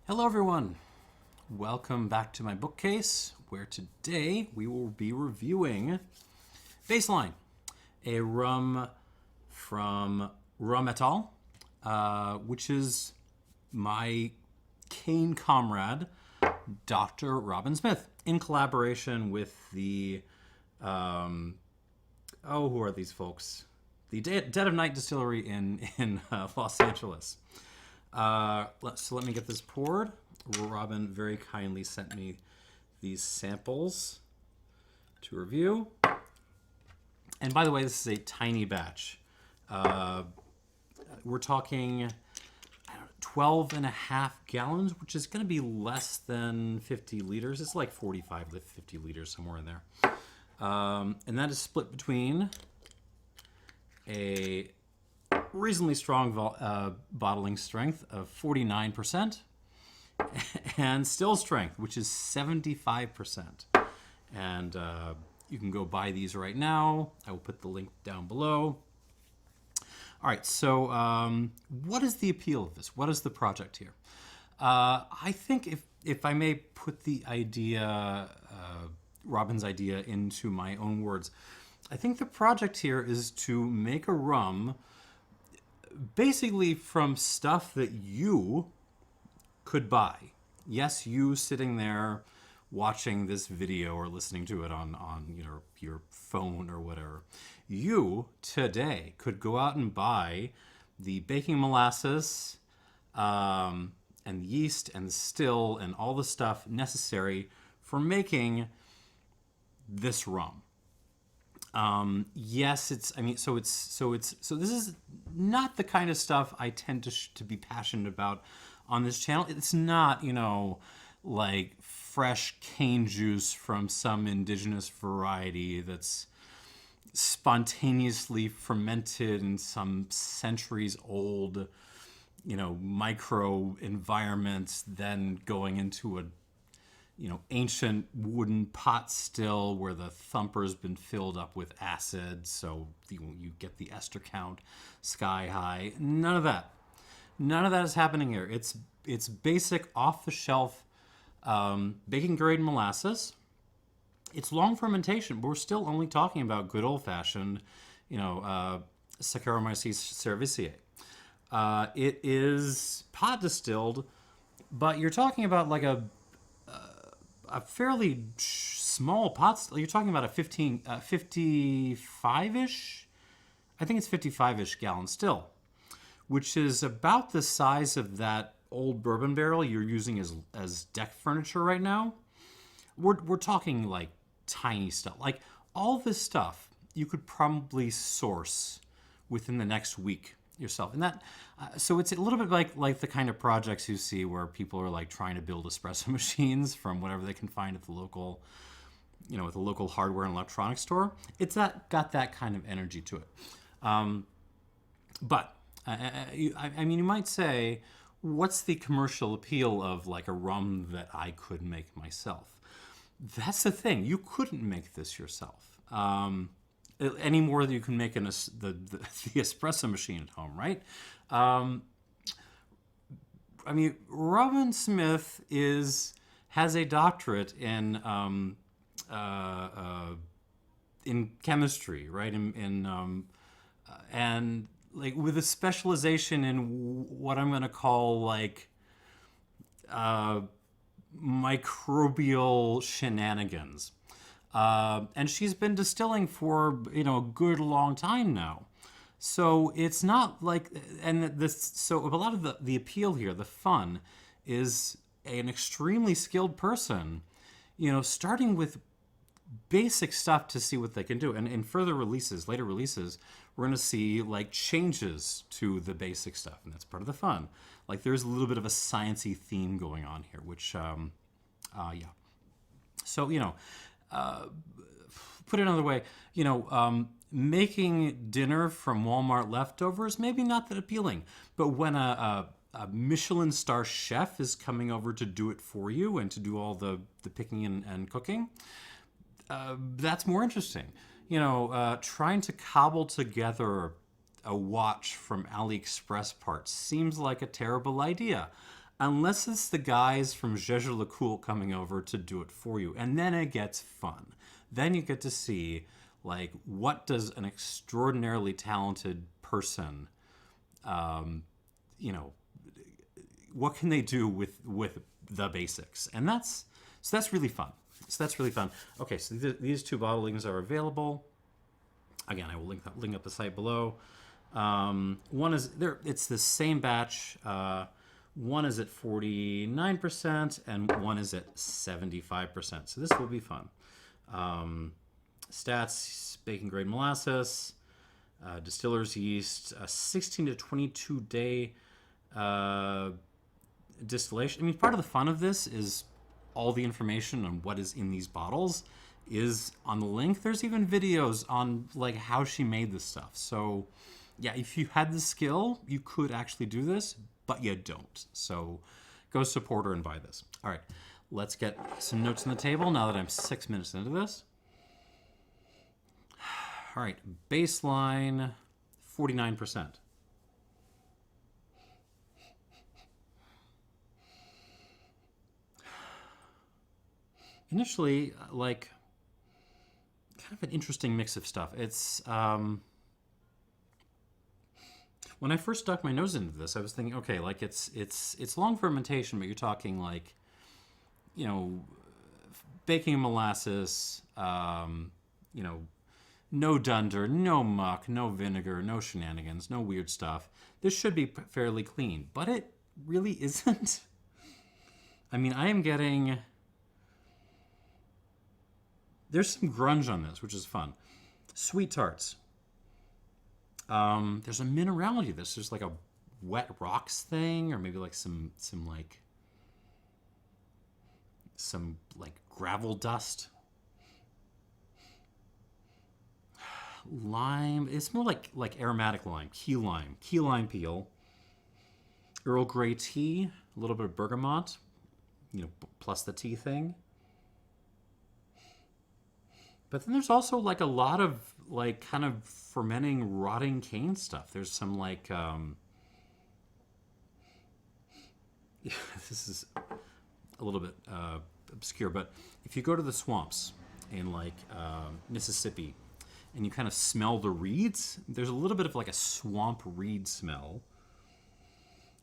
Hello everyone, welcome back to my bookcase, where today we will be reviewing Baseline, a rum from Rum et al., which is my cane comrade, Dr. Robyn Smith, in collaboration with the, who are these folks? The Dead of Night Distillery in Los Angeles. So let me get this poured. Robyn very kindly sent me these samples to review. And by the way, this is a tiny batch. We're talking 12 and a half gallons, which is going to be less than 50 liters. It's like 45 to 50 liters, somewhere in there. And that is split between a reasonably strong bottling strength of 49% and still strength, which is 75%. And you can go buy these right now. I will put the link down below. All right, so what is the appeal of this? What is the project here? I think if I may put the idea, Robyn's idea, into my own words, I think the project here is to make a rum basically from stuff that you could buy. Yes, you sitting there watching this video or listening to it on your phone or whatever. You today could go out and buy the baking molasses and the yeast and the still and all the stuff necessary for making this rum. Yes, so this is not the kind of stuff I tend to be passionate about on this channel. It's not, like fresh cane juice from some indigenous variety that's spontaneously fermented in some centuries old, micro environments, then going into a ancient wooden pot still where the thumper's been filled up with acid, so you get the ester count sky high. None of that. None of that is happening here. It's basic off-the-shelf baking grade molasses. It's long fermentation, but we're still only talking about good old-fashioned, Saccharomyces cerevisiae. It is pot distilled, but you're talking about like a fairly small pot. You're talking about a 55-ish, I think it's 55-ish gallon still, which is about the size of that old bourbon barrel you're using as deck furniture right now. We're talking like tiny stuff. Like all this stuff you could probably source within the next week yourself, and that so it's a little bit like the kind of projects you see where people are like trying to build espresso machines from whatever they can find at the local, at the local hardware and electronics store. It's got that kind of energy to it. But you might say, what's the commercial appeal of like a rum that I could make myself? That's the thing. You couldn't make this yourself. Any more than you can make the espresso machine at home, right? Robyn Smith has a doctorate in chemistry, right? And like with a specialization in what I'm going to call like microbial shenanigans. And she's been distilling for, a good long time now. So it's not like, so a lot of the appeal here, the fun, is an extremely skilled person, starting with basic stuff to see what they can do. And in later releases, we're going to see like changes to the basic stuff. And that's part of the fun. Like there's a little bit of a sciencey theme going on here, which, yeah. So, put it another way, making dinner from Walmart leftovers, maybe not that appealing. But when a Michelin star chef is coming over to do it for you and to do all the picking and cooking, that's more interesting. Trying to cobble together a watch from AliExpress parts seems like a terrible idea. Unless it's the guys from Gendler Le Cool coming over to do it for you. And then it gets fun. Then you get to see, like, what does an extraordinarily talented person, you know, what can they do with the basics? And that's really fun. Okay, so these two bottlings are available. Again, I will link up the site below. One is there. It's the same batch. One is at 49% and one is at 75%. So this will be fun. Stats: baking grade molasses, distiller's yeast, 16 to 22 day distillation. I mean, part of the fun of this is all the information on what is in these bottles is on the link. There's even videos on like how she made this stuff. So yeah, if you had the skill, you could actually do this, but you don't. So go support her and buy this. All right, let's get some notes on the table now that I'm 6 minutes into this. All right, baseline 49%. Initially, like, kind of an interesting mix of stuff. It's, when I first stuck my nose into this, I was thinking, okay, like, it's long fermentation, but you're talking, like, you know, baking molasses, you know, no dunder, no muck, no vinegar, no shenanigans, no weird stuff. This should be fairly clean, but it really isn't. I mean, I am getting... There's some grunge on this, which is fun. Sweet tarts. There's a minerality to this. There's like a wet rocks thing, or maybe like some gravel dust. Lime. It's more like aromatic lime, key lime peel. Earl Grey tea, a little bit of bergamot, you know, plus the tea thing. But then there's also like a lot of like kind of fermenting, rotting cane stuff. There's some like, yeah, this is a little bit obscure, but if you go to the swamps in like Mississippi and you kind of smell the reeds, there's a little bit of like a swamp reed smell,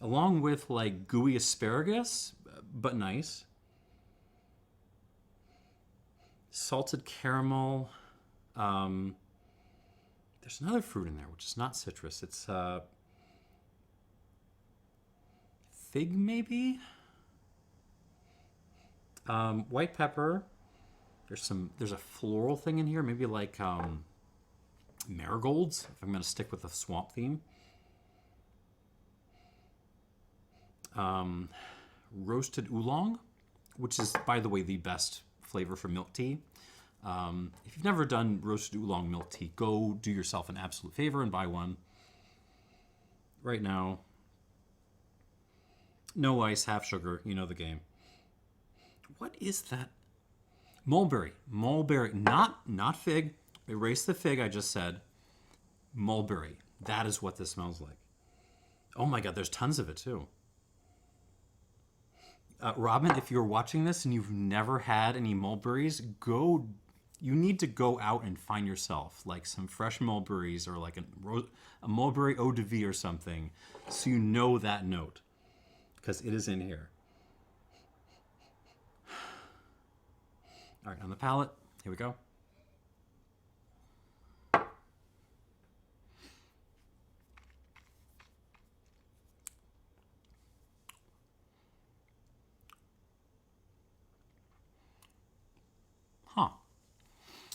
along with like gooey asparagus, but nice. Salted caramel. There's another fruit in there, which is not citrus. It's fig, maybe? White pepper. There's a floral thing in here, maybe like marigolds, if I'm going to stick with the swamp theme. Roasted oolong, which is, by the way, the best flavor for milk tea. If you've never done roasted oolong milk tea, go do yourself an absolute favor and buy one right now. No ice, half sugar, you know the game. What is that? Mulberry, not fig. Erase the fig I just said. Mulberry. That is what this smells like. Oh my God, there's tons of it too. Robyn, if you're watching this and you've never had any mulberries, you need to go out and find yourself like some fresh mulberries or like a mulberry eau de vie or something, so you know that note, because it is in here. All right, on the palate, here we go.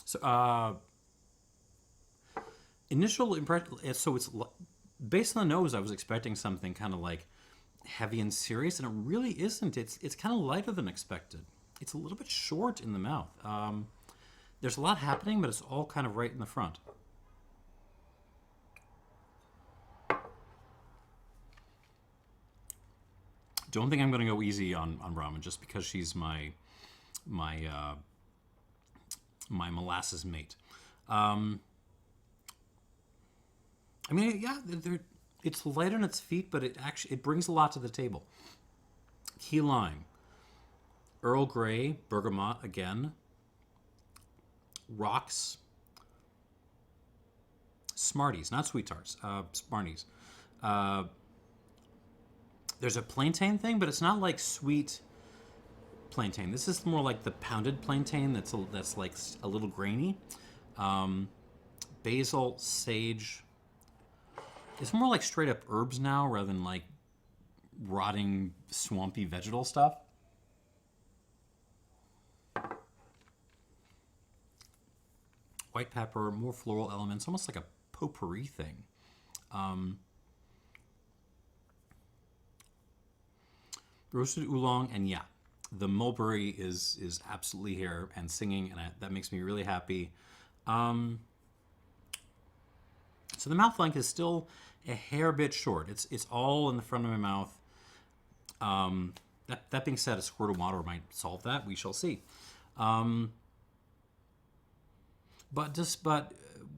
So, initial impression, so it's based on the nose, I was expecting something kind of like heavy and serious, and it really isn't. It's kind of lighter than expected. It's a little bit short in the mouth. There's a lot happening, but it's all kind of right in the front. Don't think I'm going to go easy on Robyn just because she's my molasses mate. I mean, yeah, it's light on its feet, but it brings a lot to the table. Key lime, Earl Grey, bergamot again, rocks, Smarties, not sweet tarts, Smarties. There's a plantain thing, but it's not like sweet plantain. This is more like the pounded plantain that's like a little grainy. Basil, sage. It's more like straight up herbs now rather than like rotting, swampy vegetal stuff. White pepper, more floral elements, almost like a potpourri thing. Roasted oolong, and yeah, the mulberry is absolutely here and singing, and that makes me really happy. So the mouth length is still a hair bit short. It's all in the front of my mouth. That being said, a squirt of water might solve that. We shall see. But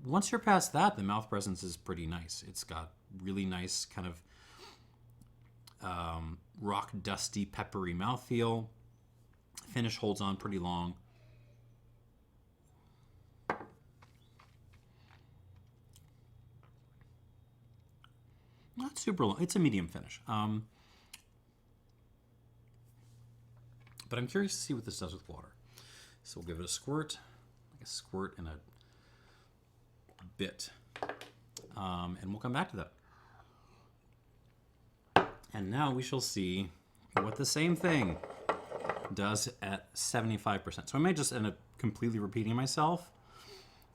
once you're past that, the mouth presence is pretty nice. It's got really nice kind of rock dusty, peppery mouthfeel. Finish holds on pretty long. Not super long. It's a medium finish. But I'm curious to see what this does with water. So we'll give it a squirt, like a squirt and a bit. And we'll come back to that. And now we shall see what the same thing does at 75%. So I may just end up completely repeating myself,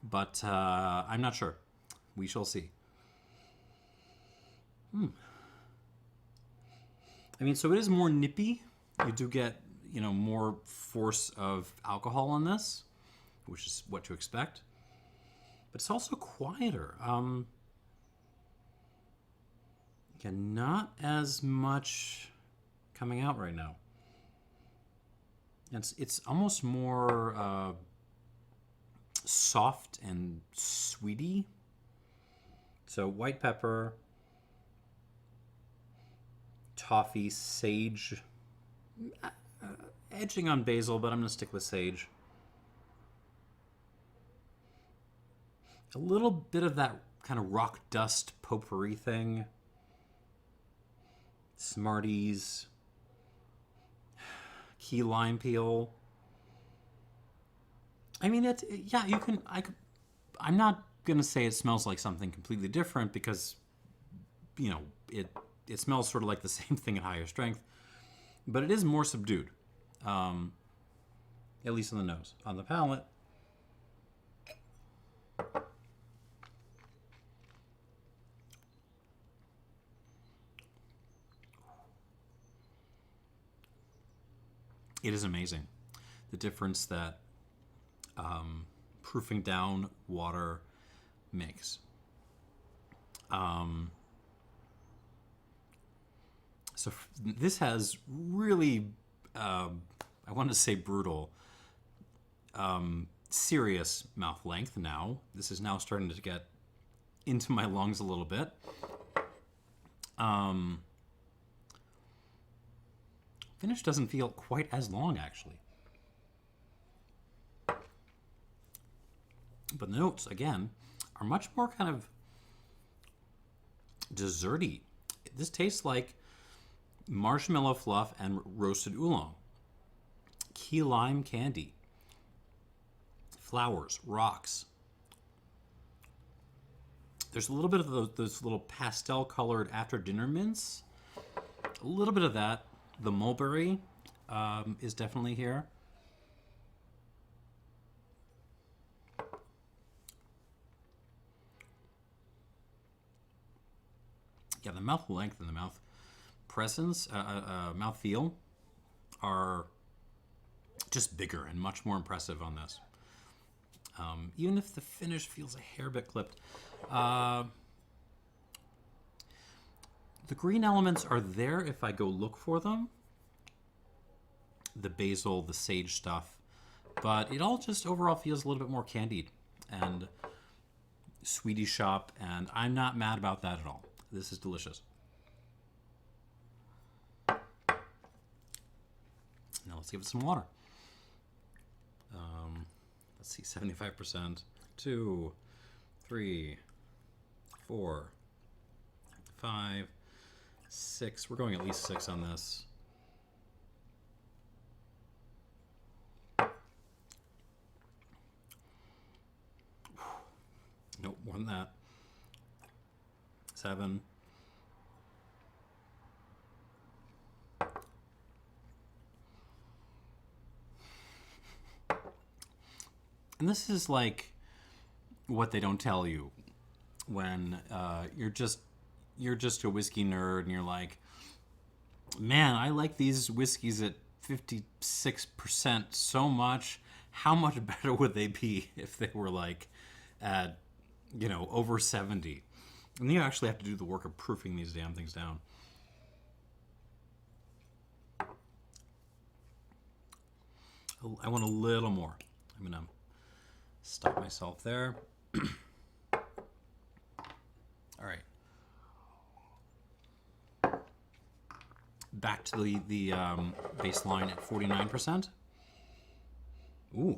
but I'm not sure. We shall see. I mean, so it is more nippy. You do get, more force of alcohol on this, which is what to expect. But it's also quieter. Again, not as much coming out right now. It's almost more soft and sweety. So white pepper, toffee, sage, edging on basil, but I'm going to stick with sage. A little bit of that kind of rock dust potpourri thing. Smarties. Key lime peel. I mean, I'm not going to say it smells like something completely different because, it smells sort of like the same thing at higher strength. But it is more subdued. At least on the nose. On the palate, it is amazing. The difference that proofing down water makes. So this has really, I want to say brutal, serious mouth length now. This is now starting to get into my lungs a little bit. Finish doesn't feel quite as long, actually. But the notes, again, are much more kind of desserty. This tastes like marshmallow fluff and roasted oolong. Key lime candy. Flowers, rocks. There's a little bit of those little pastel-colored after-dinner mints. A little bit of that. The mulberry is definitely here. Yeah, the mouth length and the mouth presence, mouth feel are just bigger and much more impressive on this. Even if the finish feels a hair bit clipped. The green elements are there if I go look for them. The basil, the sage stuff. But it all just overall feels a little bit more candied and sweetie shop, and I'm not mad about that at all. This is delicious. let's give it some water. Let's see, 75%. 2, 3, 4, 5, 6. We're going at least 6 on this. Nope, more than that. 7. And this is like what they don't tell you when you're just a whiskey nerd and you're like, man, I like these whiskeys at 56% so much. How much better would they be if they were like at, over 70? And then you actually have to do the work of proofing these damn things down. I want a little more. I'm going to stop myself there. All right. Back to the baseline at 49%. Ooh.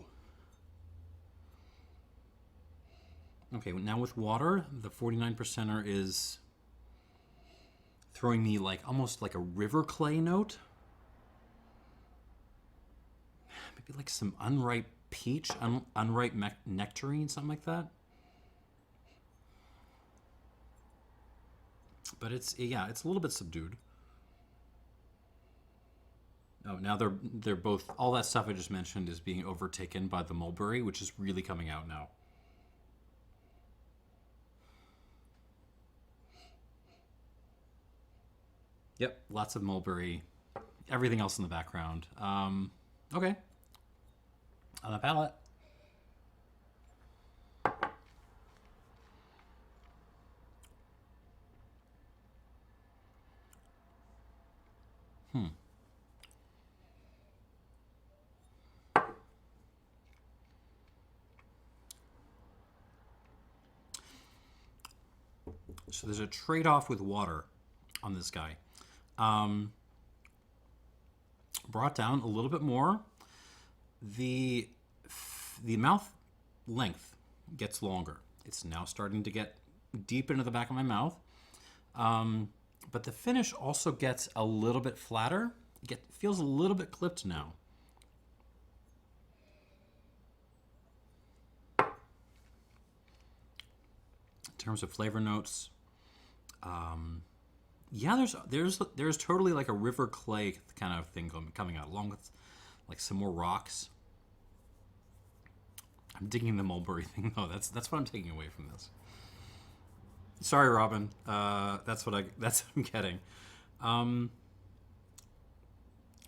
Okay, now with water, the 49%er is throwing me like almost like a river clay note. Maybe like some unripe peach, unripe nectarine, something like that. But it's a little bit subdued. Oh, now they're both, all that stuff I just mentioned is being overtaken by the mulberry, which is really coming out now. Yep, lots of mulberry. Everything else in the background. Okay. On the palate. So there's a trade-off with water on this guy. Brought down a little bit more. The mouth length gets longer. It's now starting to get deep into the back of my mouth. But the finish also gets a little bit flatter. It feels a little bit clipped now. In terms of flavor notes, yeah, there's totally like a river clay kind of thing coming out, along with like some more rocks. I'm digging the mulberry thing though. That's what I'm taking away from this. Sorry, Robyn. That's what I'm getting.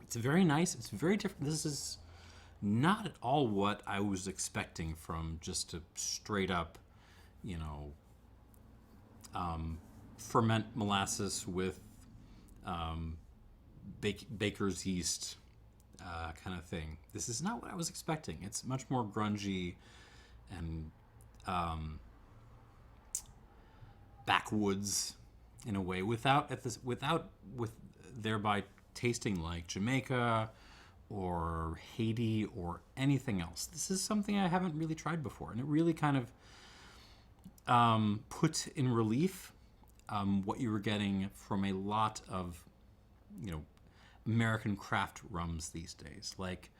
It's very nice. It's very different. This is not at all what I was expecting from just a straight up, ferment molasses with baker's yeast kind of thing. This is not what I was expecting. It's much more grungy and backwoods in a way, with thereby tasting like Jamaica or Haiti or anything else. This is something I haven't really tried before, and it really kind of put in relief what you were getting from a lot of, American craft rums these days. Like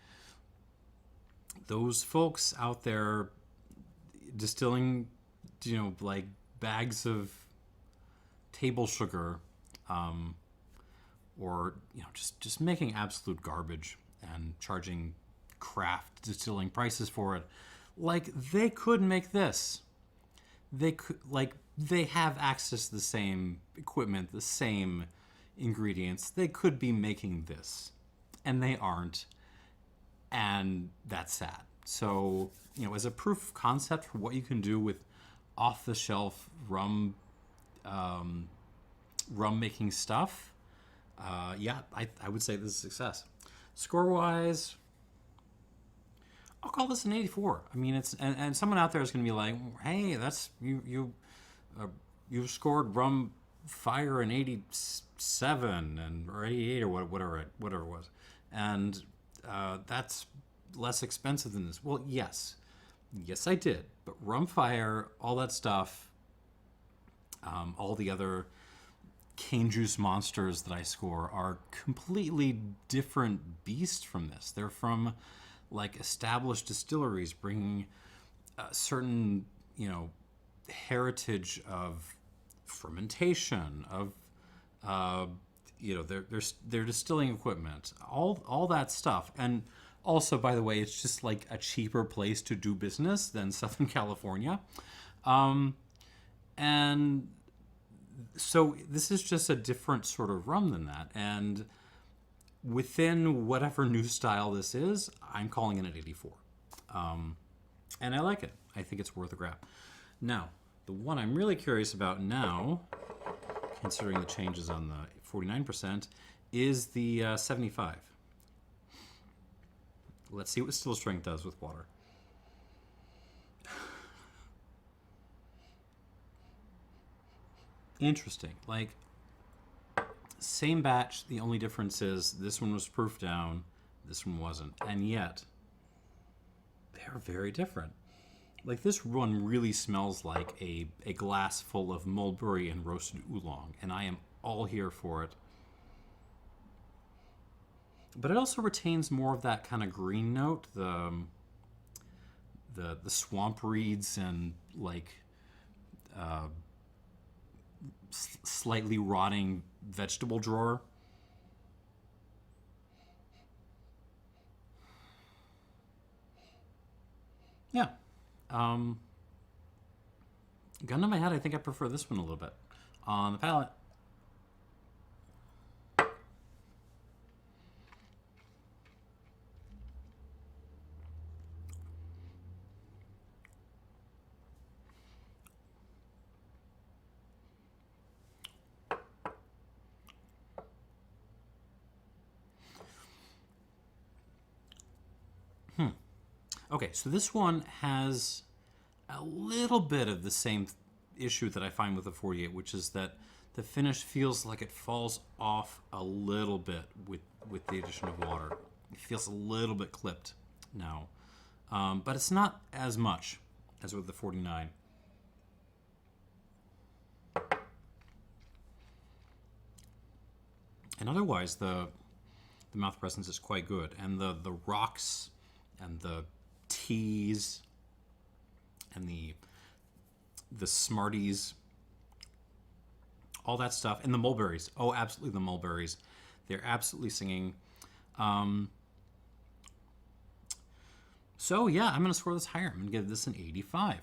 those folks out there distilling, like bags of table sugar, or just making absolute garbage and charging craft distilling prices for it. Like they could make this. They have access to the same equipment, the same ingredients. They could be making this, and they aren't, and that's sad. So, as a proof of concept for what you can do with off-the-shelf rum making stuff, I would say this is a success. Score-wise, I'll call this an 84. I mean, it's and someone out there is going to be like, "Hey, that's you scored Rum Fire an 87 or 88 or whatever it was," and that's less expensive than this. Well, yes. Yes, I did. But Rumfire, all that stuff, all the other cane juice monsters that I score are completely different beasts from this. They're from like established distilleries bringing certain, heritage of fermentation, of their distilling equipment, all that stuff. And also, by the way, it's just like a cheaper place to do business than Southern California. And so this is just a different sort of rum than that. And within whatever new style this is, I'm calling it an 84. And I like it. I think it's worth a grab. Now, the one I'm really curious about now, considering the changes on the 49%, is the 75. Let's see what still strength does with water. Interesting. Like, same batch, the only difference is this one was proof down, this one wasn't. And yet, they're very different. Like, this one really smells like a glass full of mulberry and roasted oolong, and I am all here for it. But it also retains more of that kind of green note, the swamp reeds and like slightly rotting vegetable drawer. Yeah. Gun to my head, I think I prefer this one a little bit. On the palate. Okay, so this one has a little bit of the same issue that I find with the 48, which is that the finish feels like it falls off a little bit with the addition of water. It feels a little bit clipped now, but it's not as much as with the 49. And otherwise, the mouth presence is quite good, and the rocks and the teas and the Smarties, all that stuff, and the mulberries. Oh, absolutely, the mulberries. They're absolutely singing. So yeah, I'm going to score this higher. I'm going to give this an 85.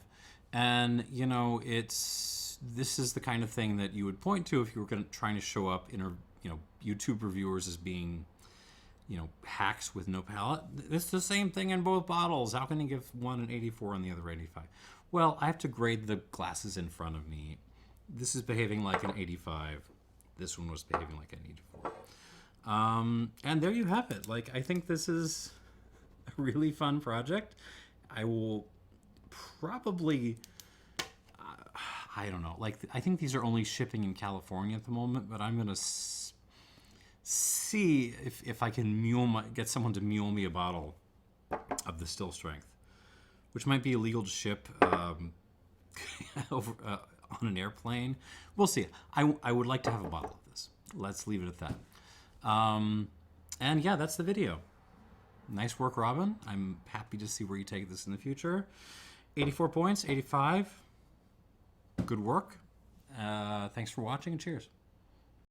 And this is the kind of thing that you would point to if you were trying to show up in YouTube reviewers as being hacks with no palate. It's the same thing in both bottles. How can you give one an 84 and the other 85? Well, I have to grade the glasses in front of me. This is behaving like an 85. This one was behaving like an 84. And there you have it. Like, I think this is a really fun project. I will probably, I don't know. Like, I think these are only shipping in California at the moment, but I'm going to see if I can get someone to mule me a bottle of the still strength, which might be illegal to ship over on an airplane. We'll see. I would like to have a bottle of this. Let's leave it at that. And yeah, that's the video. Nice work, Robyn. I'm happy to see where you take this in the future. 84 points, 85. Good work. Thanks for watching, and cheers.